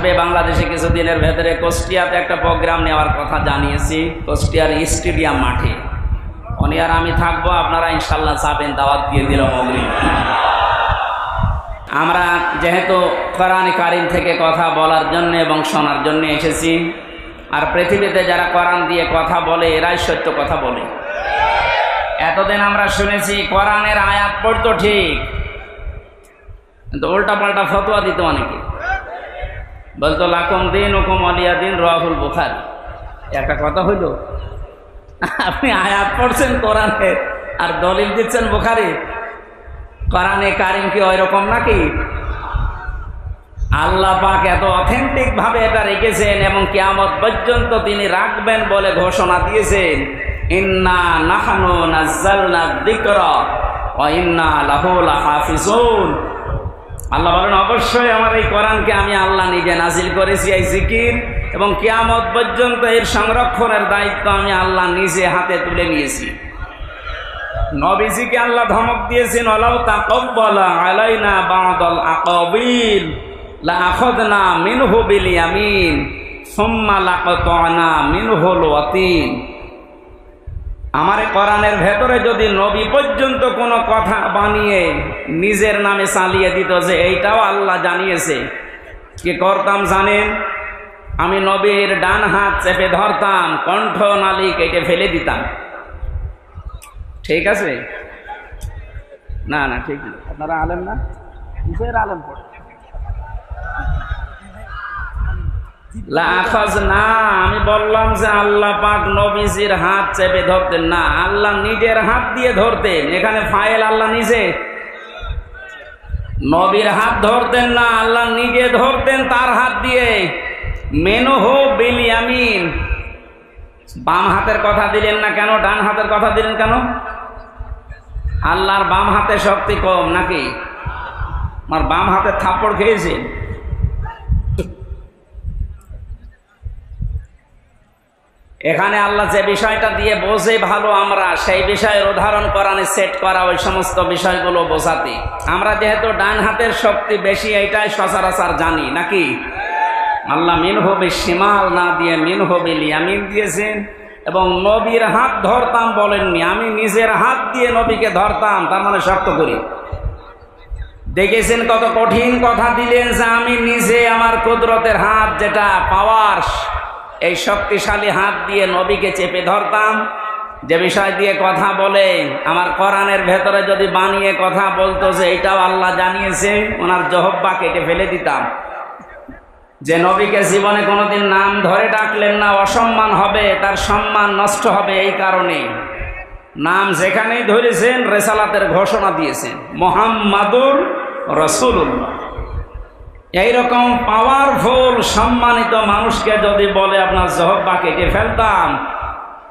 আসবে বাংলাদেশে কিছুদিনের ভেতরে। কুষ্টিয়াতে একটা প্রোগ্রাম নেওয়ার কথা জানিয়েছি, কুষ্টিয়ার স্টেডিয়াম মাঠে। উনি আর আমি থাকবো, আপনারা ইনশাল্লাহ যাবেন, দাওয়াত দিয়ে দিলাম অগ্রিম। আমরা যেহেতু কোরআন কারীম থেকে কথা বলার জন্য এবং শোনার জন্য এসেছি, আর পৃথিবীতে যারা কোরআন দিয়ে কথা বলে এরাই সত্য কথা বলে। এতদিন আমরা শুনেছি কোরআনের আয়াত পড়তো ঠিক, কিন্তু উল্টা পাল্টা ফতোয়া দিত অনেকে, বলতো লাকুম দীনুকুম ওয়ালিয়া দীন, রাহুল বুখারী। একটা কথা হইল, আপনি আয়াত পড়ছেন কোরআনে আর দলিল দিচ্ছেন বুখারী। কোরআনে কারীম কি ওই রকম নাকি? আল্লাহ পাক এত অথেন্টিক ভাবে এটা রেখেছেন এবং কিয়ামত পর্যন্ত তিনি রাখবেন বলে ঘোষণা দিয়েছেন, ইন্না নাহনু নাযালনা যিকরা ওয়া ইন্না লাহু লাহাফিজুন। আল্লাহ বলেন, অবশ্যই আমার এই কোরআনকে আমি আল্লাহ নিজে নাজিল করেছি, এই জিকির, এবং কিয়ামত পর্যন্ত এর সংরক্ষণের দায়িত্ব আমি আল্লাহ নিজে হাতে তুলে নিয়েছি। নবীজিকে আল্লাহ ধমক দিয়েছেন, ওয়ালাউ তাকাব্বালা আলাইনা বা'দাল আকাবিল লাআখাযনা মিনহু বিল ইয়ামিন সুম্মা লাকাতা'না মিনহুল ওয়াতিন। আমার কোরআনের ভেতরে যদি নবী পর্যন্ত কোনো কথা বানিয়ে নিজের নামে চালিয়ে দিত যে এইটাও আল্লাহ জানিয়েছে, কি করতাম জানেন? আমি নবীর ডান হাত চেপে ধরতাম, কণ্ঠ নালী কেটে ফেলে দিতাম। ঠিক আছে? না না, ঠিক না। আপনারা আলেম না? কিসের আলেম পড়ে? লাআখাযনা, আমি বললাম যে আল্লাহ পাক নবীজির হাত চেপে ধরতেন না, আল্লাহ নিজের হাত দিয়ে ধরতেন। এখানে ফাইল আল্লাহ নিজে, নবীর হাত ধরতেন না, আল্লাহ নিজে ধরতেন তার হাত দিয়ে। মিনহু বিল ইয়ামিন, বাম হাতের কথা দিলেন না কেন? ডান হাতের কথা দিলেন কেন? আল্লাহর বাম হাতে শক্তি কম নাকি? আমার বাম হাতে থাপ্পড় খেয়েছেন। এখানে আল্লাহ যে বিষয়টা দিয়ে বোঝে ভালো, আমরা সেই বিষয়ের উদাহরণ কোরআনে সেট করা, ওই সমস্ত বিষয়গুলো বোঝাতে। আমরা যেহেতু ডান হাতের শক্তি বেশি, এইটাই সচরাচর জানি নাকি? আল্লাহ মিনহু বিশিমাল না দিয়ে মিনহু বিল ইয়ামিন দিয়েছেন, এবং নবীর হাত ধরতাম বলেননি, আমি নিজের হাত দিয়ে নবীকে ধরতাম, তার মানে শক্ত করি। দেখেছেন কত কঠিন কথা দিলেন, যে আমি নিজে আমার কুদরতের হাত, যেটা পাওয়ার, এই শক্তিশালী হাত দিয়ে নবীকে চেপে ধরতাম। যে বিষয় দিয়ে কথা বলে, আমার কোরআনের ভেতরে যদি বানিয়ে কথা বলতো যে এইটাও আল্লাহ জানিয়েছে, ওনার জহব্বা কেটে ফেলে দিতাম। যে নবীকে জীবনে কোনোদিন নাম ধরে ডাকলেন না, অসম্মান হবে, তার সম্মান নষ্ট হবে। এই কারণে নাম যেখানেই ধরেছেন রেসালাতের ঘোষণা দিয়েছেন, মুহাম্মাদুর রাসূলুল্লাহ। এইরকম পাওয়ারফুল সম্মানিত মানুষকে যদি বলে আপনার জহব্বা কেটে ফেলতাম,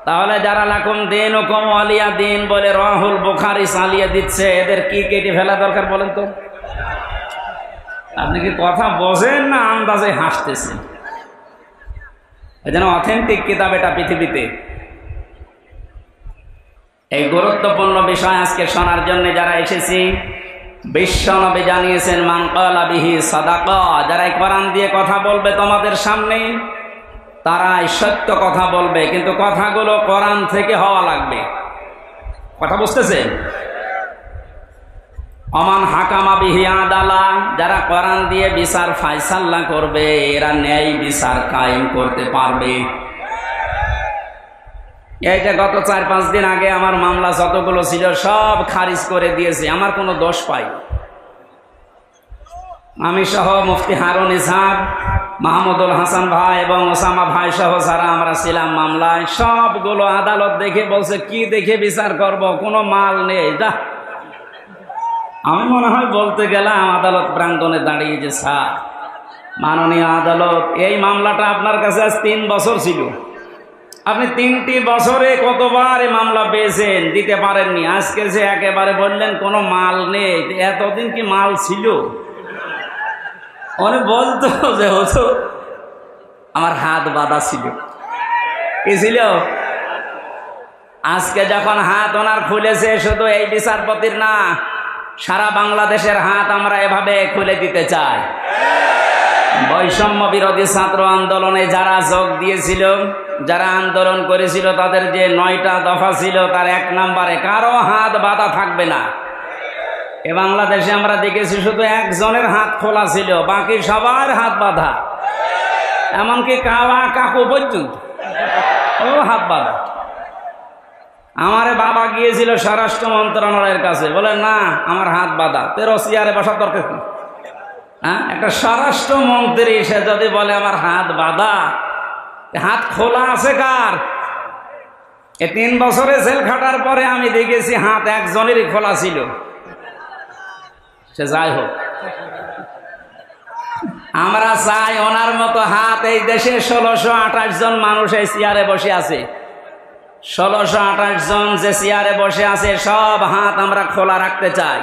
তাহলে যারা লাকুম দীনুকুম ওয়ালিয়া দীন বলে রাহুল বুখারী চালিয়ে দিচ্ছে, এদের কি কেটে ফেলা দরকার বলেন তো? আপনি কি কথা বোঝেন না আন্দাজে হাসতেছেন? এই যেন অথেন্টিক কিতাব এটা পৃথিবীতে। এই গুরুত্বপূর্ণ বিষয় আজকে শোনার জন্য যারা এসেছি, বিশ্বনবী জানিয়েছেন, মান ক্বালা বিহি সাদাকা, যারা কোরআন দিয়ে কথা বলবে তোমাদের সামনে, তারাই সত্য কথা বলবে, কিন্তু কথাগুলো কোরআন থেকে হওয়া লাগবে। কথা বুঝতেছেন? অমান হাকামা বিহি আদালা, যারা কোরআন দিয়ে বিচার ফায়সালা করবে, এরা ন্যায় বিচার কায়েম করতে পারবে। এই যে গত 4-5 দিন আগে আমার মামলা যতগুলো ছিল সব খারিজ করে দিয়েছে, আমার কোনো দোষ পাই। আমি সহ মুফতি হারুন ইসহাক, মাহমুদুল হাসান ভাই এবং ওসামা ভাই সহ যারা আমরা ছিলাম মামলায়, সবগুলো আদালত দেখে বলছে, কি দেখে বিচার করব, কোনো মাল নেই, যা। আমি মনে হয় বলতে গেলাম আদালত প্রাঙ্গণে দাঁড়িয়ে, যে স্যার, মাননীয় আদালত, এই মামলাটা আপনার কাছে আজ 3 বছর ছিল, আপনি 3টি বছরে কতবার এই মামলা পেয়েছেন, দিতে পারেননি। আজকে যে একেবারে বললেন কোনো মাল নেই, এতদিন কি মাল ছিল? উনি বলতো যে হতো আমার হাত বাঁধা ছিল। কি ছিল? আজকে যখন হাত ওনার খুলেছে, শুধু এই বিচারপতির না, সারা বাংলাদেশের হাত আমরা এভাবে খুলে দিতে চাই। বৈষম্য বিরোধী ছাত্র আন্দোলনে যারা যোগ দিয়েছিল, যারা আন্দোলন করেছিল, তাদের যে 9টা দফা ছিল তার 1 নম্বরে কারো হাত বাঁধা থাকবে না। এ বাংলাদেশে আমরা দেখেছি শুধু একজনের হাত খোলা ছিল, বাকি সবার হাত বাঁধা, এমনকি কাওয়া কাকু পর্যন্ত ও হাত বাঁধা। আমার বাবা গিয়েছিল স্বরাষ্ট্র মন্ত্রণালয়ের কাছে, বলে না আমার হাত বাঁধা, তেরো চেয়ারে বসার দরকার কি? হ্যাঁ, একটা স্বরাষ্ট্র মন্ত্রী সে যদি বলে আমার হাত বাঁধা, হাত খোলা আছে কার? এ 3 বছরে জেল খাটার পরে আমি দেখেছি হাত একজনেরই খোলা ছিল। সে যাই হোক, আমরা চাই ওনার মতো হাত এই দেশে 1628 জন মানুষ এই চেয়ারে বসে আছে। 1628 জন যে চেয়ারে বসে আছে সব হাত আমরা খোলা রাখতে চাই।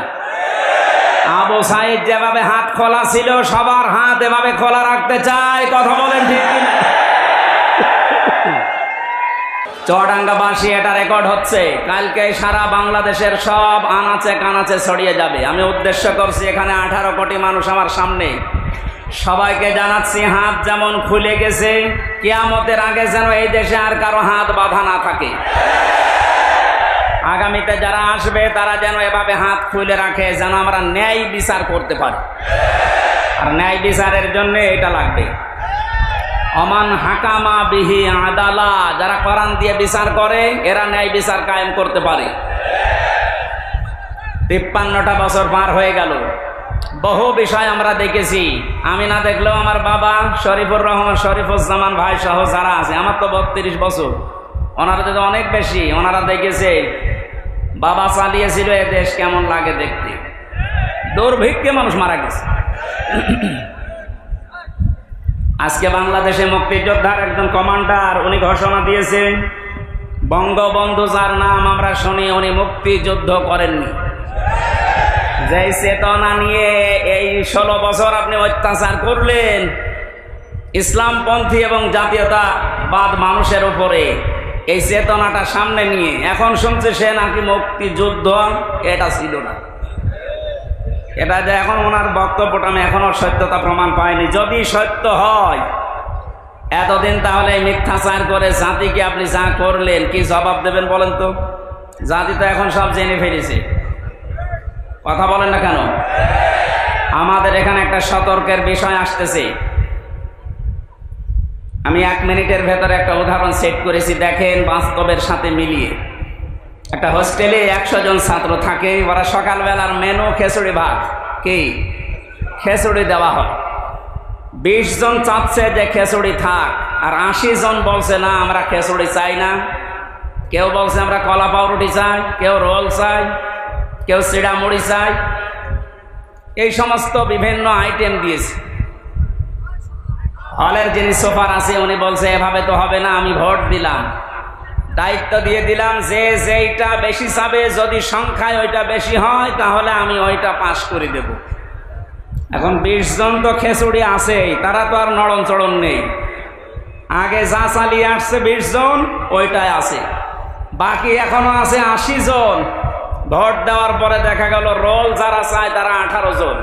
আবু সাইদ যেভাবে হাত খোলা ছিল, সবার হাত এভাবে খোলা রাখতে চাই। কথা বলেন ঠিক কিনা? চুয়াডাঙ্গাবাসী এটা রেকর্ড হচ্ছে, কালকে সারা বাংলাদেশের সব আনাচে কানাচে ছড়িয়ে যাবে। আমি উদ্দেশ্য করছি এখানে 18 কোটি মানুষ আমার সামনে, সবাইকে জানাচ্ছি হাত যেমন খুলে গেছে, কিয়ামতের আগে যেন এই দেশে আর কারো হাত বাঁধা না থাকে। আগামীতে যারা আসবে তারা যেন এভাবে হাত খুলে রাখে, যেন আমরা ন্যায় বিচার করতে পারি। আর ন্যায় বিচারের জন্য এটা লাগবে, অমান হাকামা বিহি আদালা, যারা কোরআন দিয়ে বিচার করে এরা ন্যায় বিচার কায়েম করতে পারে। 53টা বছর পার হয়ে গেল, বহু বিষয় আমরা দেখেছি। আমি না দেখলেও আমার বাবা শরীফুর রহমান, শরীফুজ্জামান ভাই সহ যারা আছে, আমার তো 32 বছর, ওনারা তো অনেক বেশি, ওনারা দেখেছে বাবা চালিয়েছিল এ দেশ কেমন লাগে দেখতে। দুর্ভিক্ষে মানুষ মারা গেছে। আজকে বাংলাদেশে মুক্তিযোদ্ধার একজন কমান্ডার উনি ঘোষণা দিয়েছেন, বঙ্গবন্ধু যার নাম আমরা শুনি উনি মুক্তিযুদ্ধ করেননি। যে চেতনা নিয়ে এই 16 বছর আপনি অত্যাচার করলেন ইসলামপন্থী এবং জাতীয়তাবাদ মানুষের উপরে, এই চেতনাটা সামনে নিয়ে এখন শুনছে সে নাকি মুক্তিযুদ্ধ, এটা ছিল না। এটা যে এখন ওনার বক্তব্যটা আমি এখনো সত্যতা প্রমাণ পাইনি। যদি সত্য হয় এতদিন তাহলে মিথ্যাচার করে জাতিকে আপনি যা করলেন কি জবাব দেবেন বলেন তো? জাতি তো এখন সব জেনে ফেলেছে, কথা বলেন না কেন? আমাদের এখানে একটা সতর্কের বিষয় আসতেছে। আমি 1 মিনিটের ভেতরে একটা উদাহরণ সেট করেছি, দেখেন বাস্তবের সাথে মিলিয়ে। একটা হোস্টেলে 100 জন ছাত্র থাকে, ওরা সকালবেলার মেনু খিচুড়ি ভাত, কি খিচুড়ি দেওয়া হয়। 20 জন চাচ্ছে যে খিচুড়ি থাক, আর 80 জন বলছে না আমরা খিচুড়ি চাই না। কেউ বলছে আমরা কলা পাউরুটি চাই, কেউ রোল চাই, কেউ চিড়া মুড়ি চাই, এই সমস্ত বিভিন্ন আইটেম দিয়েছে। হলের যিনি সুপার আছে উনি বলছে এভাবে তো হবে না, আমি ভোট দিলাম, দায়িত্ব দিয়ে দিলাম যে যেইটা বেশি চাবে, যদি সংখ্যায় ওইটা বেশি হয় তাহলে আমি ওইটা পাস করে দেব। এখন 20 জন তো খিচুড়ি আছেই, তারা তো আর নড়ন চড়ন নেই। আগে যা চালিয়ে আসছে 20 জন ওইটাই আছে, বাকি এখনো আছে 80 জন। ভোট দেওয়ার পরে দেখা গেল রোল যারা চায় তারা 18 জন,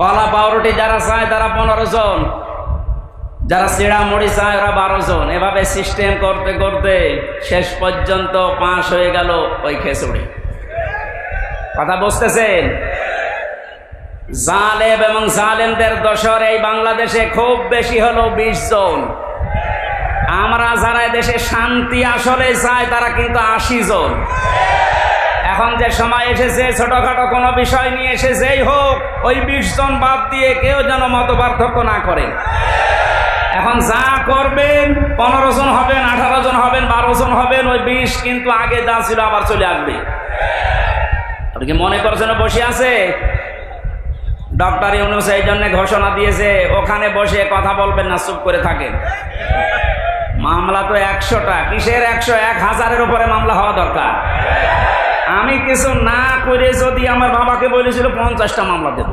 কলা পাউরুটি যারা চায় তারা 15 জন, যারা চিড়া মুড়ি চায় ওরা 12 জন। এভাবে সিস্টেম করতে করতে শেষ পর্যন্ত পাস হয়ে গেল ওই খিচুড়ি। কথা বুঝতেছেন? জালেম এবং জালেমদের দোসর এই বাংলাদেশে খুব বেশি হলো 20 জন। আমরা যারা দেশে শান্তি আসলে চাই তারা কিন্তু 80 জন। এখন যে সময় এসেছে ছোটখাটো কোনো বিষয় নিয়ে এসে যেই হোক ওই 20 জন বাদ দিয়ে কেউ যেন মত পার্থক্য না করে। এখন যা করবেন 15 জন হবেন, 18 জন হবেন, 12 জন হবেন, ওই 20 কিন্তু আগে যা ছিল আবার চলে আসবে। আপনি কি মনে করছেন বসে আছে? ডক্টর ইউনূস এই জন্য ঘোষণা দিয়েছে ওখানে বসে কথা বলবেন না, চুপ করে থাকেন। মামলা তো 100টা, কিসের 100? 1000-এর উপরে মামলা হওয়া দরকার। আমি কিছু না করে যদি আমার বাবাকে বলেছিল 50টা মামলা দেব,